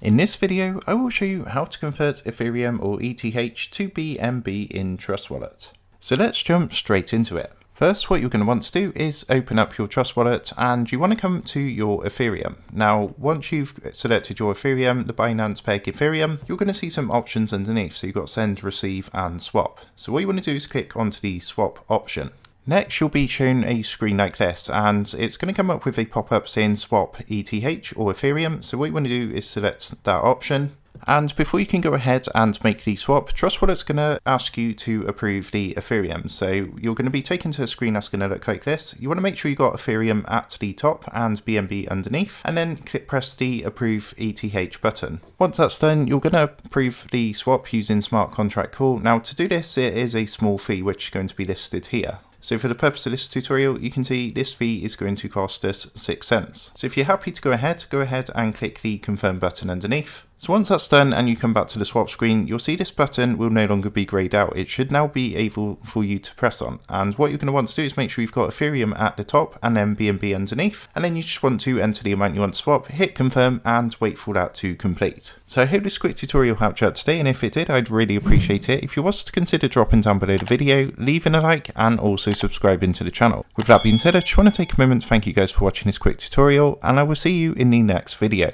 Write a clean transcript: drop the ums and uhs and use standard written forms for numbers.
In this video, I will show you how to convert Ethereum or ETH to BNB in Trust Wallet. So let's jump straight into it. First, what you're going to want to do is open up your Trust Wallet and you want to come to your Ethereum. Now, once you've selected your Ethereum, the Binance Peg Ethereum, you're going to see some options underneath. So you've got send, receive, and swap. So what you want to do is click onto the swap option. Next, you'll be shown a screen like this, and it's going to come up with a pop-up saying swap ETH or Ethereum. So what you want to do is select that option. And before you can go ahead and make the swap, Trust Wallet's going to ask you to approve the Ethereum. So you're going to be taken to a screen that's going to look like this. You want to make sure you got Ethereum at the top and BNB underneath, and then press the approve ETH button. Once that's done, you're going to approve the swap using smart contract call. Now to do this, it is a small fee which is going to be listed here. So for the purpose of this tutorial, you can see this fee is going to cost us 6 cents. So if you're happy to go ahead and click the confirm button underneath. So once that's done and you come back to the swap screen, you'll see this button will no longer be grayed out. It should now be able for you to press on. And what you're going to want to do is make sure you've got Ethereum at the top and then BNB underneath. And then you just want to enter the amount you want to swap, hit confirm and wait for that to complete. So I hope this quick tutorial helped you out today, and if it did, I'd really appreciate it if you was to consider dropping down below the video, leaving a like and also subscribing to the channel. With that being said, I just want to take a moment to thank you guys for watching this quick tutorial, and I will see you in the next video.